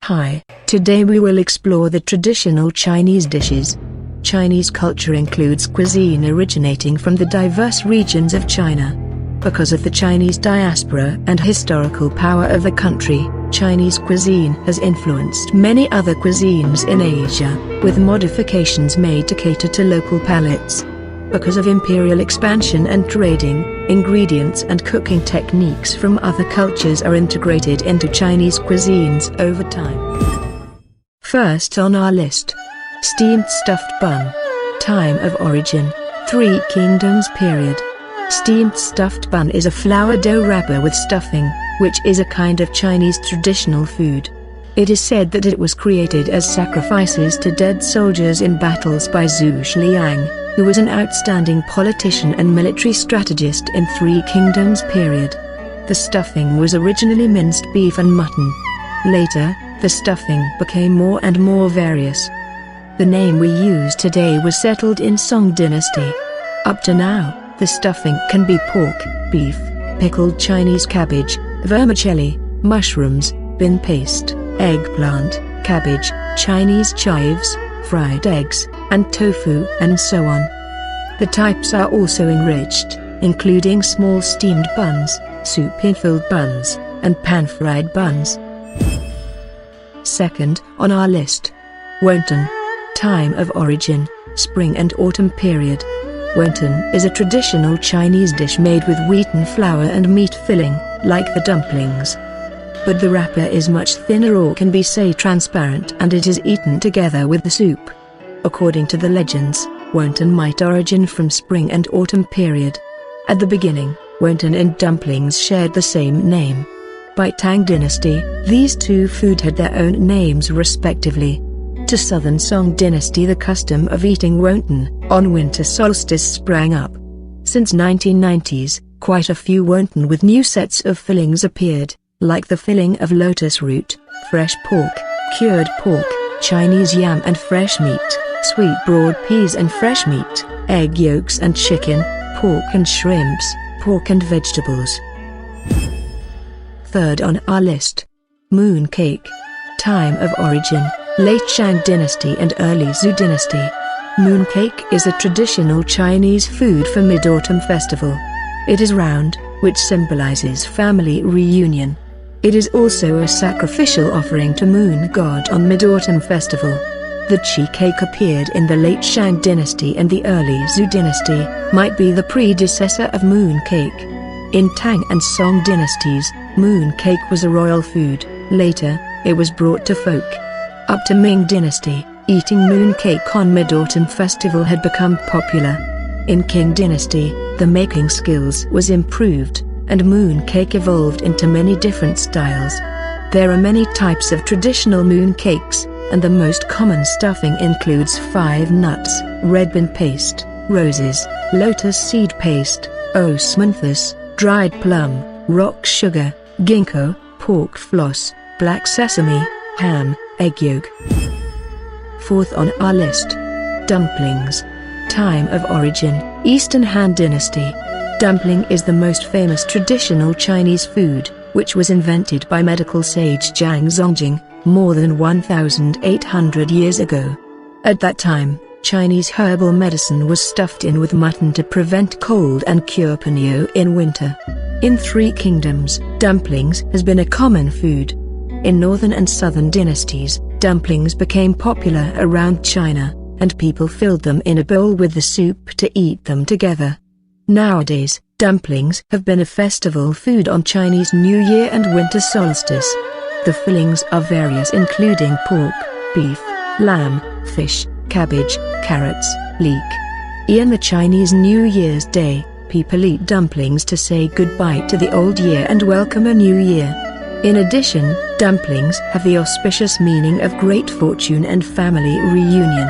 Hi, today we will explore the traditional Chinese dishes. Chinese culture includes cuisine originating from the diverse regions of China. Because of the Chinese diaspora and historical power of the country, Chinese cuisine has influenced many other cuisines in Asia, with modifications made to cater to local palates. Because of imperial expansion and trading, ingredients and cooking techniques from other cultures are integrated into Chinese cuisines over time. First on our list, steamed stuffed bun. Time of origin, 3 Kingdoms period. Steamed stuffed bun is a flour dough wrapper with stuffing, which is a kind of Chinese traditional food. It is said that it was created as sacrifices to dead soldiers in battles by Zhu Liang, who was an outstanding politician and military strategist in 3 Kingdoms period. The stuffing was originally minced beef and mutton. Later, the stuffing became more and more various. The name we use today was settled in Song dynasty. Up to now, the stuffing can be pork, beef, pickled Chinese cabbage, vermicelli, mushrooms, bean paste, eggplant, cabbage, Chinese chives, fried eggs, and tofu, and so on. The types are also enriched, including small steamed buns, soup-filled buns, and pan-fried buns. Second on our list, Wonton. Time of origin, spring and autumn period. Wonton is a traditional Chinese dish made with wheaten flour and meat filling, like the dumplings. But the wrapper is much thinner or can be transparent, and it is eaten together with the soup. According to the legends, Wonton might origin from spring and autumn period. At the beginning, Wonton and dumplings shared the same name. By Tang dynasty, these two food had their own names respectively. To southern Song dynasty, the custom of eating wonton on winter solstice sprang up. Since 1990s, quite a few wonton with new sets of fillings appeared, like the filling of lotus root, fresh pork, cured pork, Chinese yam and fresh meat, sweet broad peas and fresh meat, egg yolks and chicken, pork and shrimps, pork and vegetables. Third on our list, moon cake. Time of origin, late Shang dynasty and early Zhou dynasty. Moon cake is a traditional Chinese food for Mid-Autumn festival. It is round, which symbolizes family reunion. It is also a sacrificial offering to Moon God on Mid-Autumn festival. The Qi cake appeared in the late Shang dynasty and the early Zhou dynasty, might be the predecessor of moon cake. In Tang and Song dynasties, moon cake was a royal food. Later, it was brought to folk. Up to Ming dynasty, eating moon cake on Mid-Autumn festival had become popular. In Qing dynasty, the making skills was improved, and moon cake evolved into many different styles. There are many types of traditional moon cakes, and the most common stuffing includes 5 nuts, red bean paste, roses, lotus seed paste, osmanthus, dried plum, rock sugar, ginkgo, pork floss, black sesame, ham, egg yolk. Fourth on our list, dumplings. Time of origin, Eastern Han dynasty. Dumpling is the most famous traditional Chinese food, which was invented by medical sage Zhang Zongzi more than 1,800 years ago. At that time, Chinese herbal medicine was stuffed in with mutton to prevent cold and cure ponyo in winter. In 3 Kingdoms, dumplings has been a common food. In northern and southern dynasties, dumplings became popular around China, and people filled them in a bowl with the soup to eat them together. Nowadays, dumplings have been a festival food on Chinese New Year and winter solstice. The fillings are various, including pork, beef, lamb, fish, cabbage, carrots, leek. In the Chinese New Year's Day, people eat dumplings to say goodbye to the old year and welcome a new year. In addition, dumplings have the auspicious meaning of great fortune and family reunion.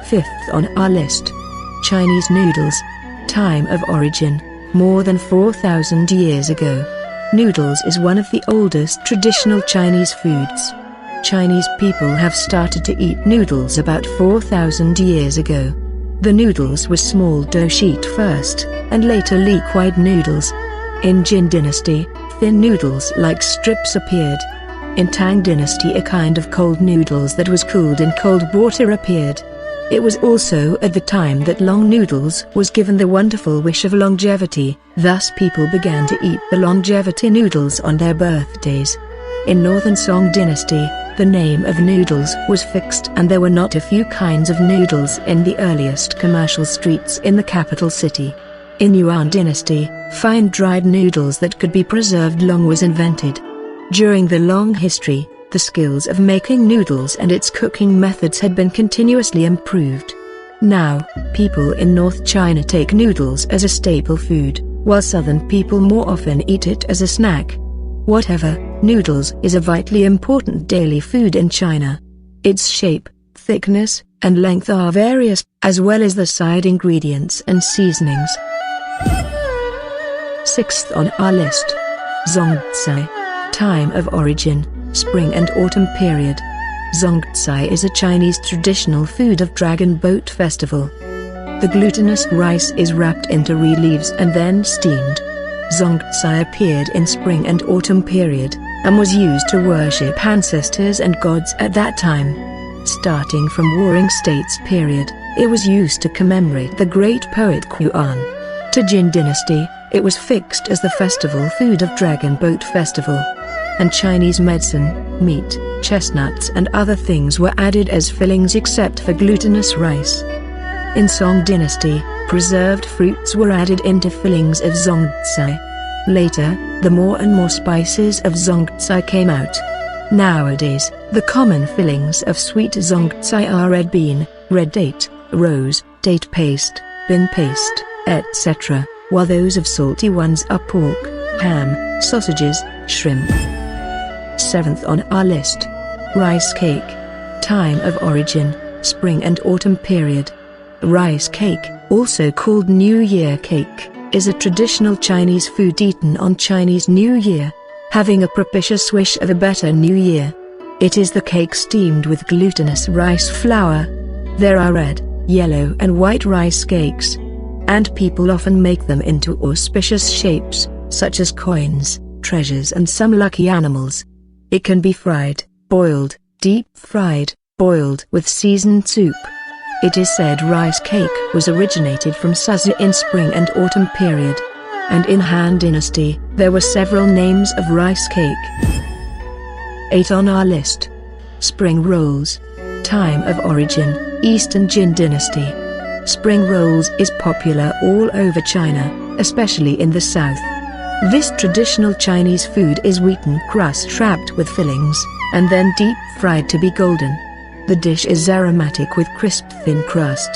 Fifth on our list, Chinese noodles. Time of origin, more than 4,000 years ago. Noodles is one of the oldest traditional Chinese foods. Chinese people have started to eat noodles about 4,000 years ago. The noodles were small dough sheet first, and later liquid noodles. In Jin dynasty, thin noodles like strips appeared. In Tang Dynasty, a kind of cold noodles that was cooled in cold water appeared. It was also at the time that long noodles was given the wonderful wish of longevity, thus people began to eat the longevity noodles on their birthdays. In Northern Song Dynasty, the name of noodles was fixed and there were not a few kinds of noodles in the earliest commercial streets in the capital city. In Yuan Dynasty, fine dried noodles that could be preserved long was invented. During the long history, the skills of making noodles and its cooking methods had been continuously improved. Now, people in North China take noodles as a staple food, while southern people more often eat it as a snack. Whatever, noodles is a vitally important daily food in China. Its shape, thickness, and length are various, as well as the side ingredients and seasonings. Sixth on our list. Zongzi. Time of origin, spring and autumn period. Zongzi is a Chinese traditional food of Dragon Boat Festival. The glutinous rice is wrapped into reed leaves and then steamed. Zongzi appeared in spring and autumn period, and was used to worship ancestors and gods at that time. Starting from Warring States period, it was used to commemorate the great poet Yuan. To Jin Dynasty, it was fixed as the festival food of Dragon Boat Festival. And Chinese medicine, meat, chestnuts and other things were added as fillings except for glutinous rice. In Song Dynasty, preserved fruits were added into fillings of Zongzi. Later, the more and more spices of Zongzi came out. Nowadays, the common fillings of sweet Zongzi are red bean, red date, rose, date paste, bean paste, etc., while those of salty ones are pork, ham, sausages, shrimp. Seventh on our list. Rice cake. Time of origin, spring and autumn period. Rice cake, also called New Year cake, is a traditional Chinese food eaten on Chinese New Year, having a propitious wish of a better new year. It is the cake steamed with glutinous rice flour. There are red, yellow and white rice cakes, and people often make them into auspicious shapes, such as coins, treasures and some lucky animals. It can be fried, boiled, deep-fried, boiled with seasoned soup. It is said rice cake was originated from Suzi in spring and autumn period. And in Han Dynasty, there were several names of rice cake. 8 on our list. Spring rolls. Time of origin, Eastern Jin Dynasty. Spring rolls is popular all over China, especially in the south. This traditional Chinese food is wheaten crust wrapped with fillings, and then deep-fried to be golden. The dish is aromatic with crisp thin crust.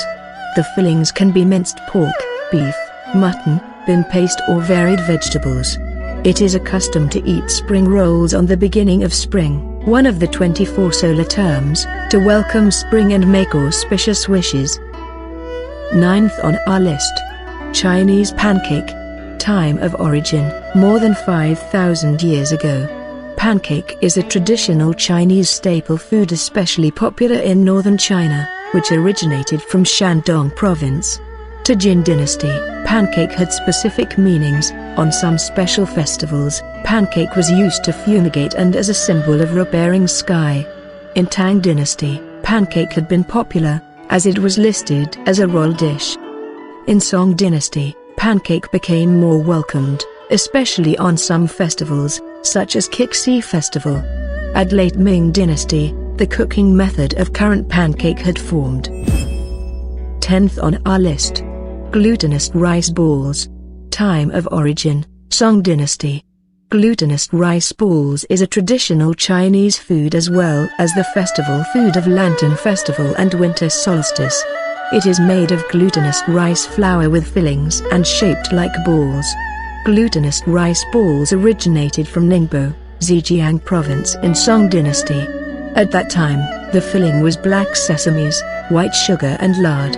The fillings can be minced pork, beef, mutton, bean paste or varied vegetables. It is a custom to eat spring rolls on the beginning of spring, one of the 24 solar terms, to welcome spring and make auspicious wishes. 9th on our list. Chinese pancake. Time of origin, more than 5,000 years ago. Pancake is a traditional Chinese staple food especially popular in northern China, which originated from Shandong province. To Jin Dynasty, pancake had specific meanings. On some special festivals, pancake was used to fumigate and as a symbol of repairing sky. In Tang Dynasty, pancake had been popular, as it was listed as a royal dish. In Song Dynasty, pancake became more welcomed, especially on some festivals, such as Kixi Festival. At late Ming Dynasty, the cooking method of current pancake had formed. 10th on our list. Glutinous rice balls. Time of origin, Song Dynasty. Glutinous rice balls is a traditional Chinese food as well as the festival food of Lantern Festival and Winter Solstice. It is made of glutinous rice flour with fillings and shaped like balls. Glutinous rice balls originated from Ningbo, Zhejiang province in Song Dynasty. At that time, the filling was black sesames, white sugar and lard.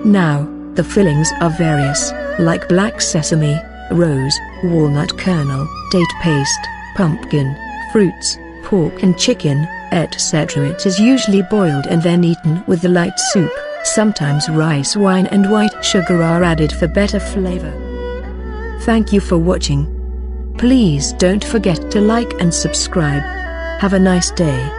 Now, the fillings are various, like black sesame, rose, walnut kernel, date paste, pumpkin, fruits, pork and chicken, etc. It is usually boiled and then eaten with the light soup. Sometimes rice wine and white sugar are added for better flavor. Thank you for watching. Please don't forget to like and subscribe. Have a nice day.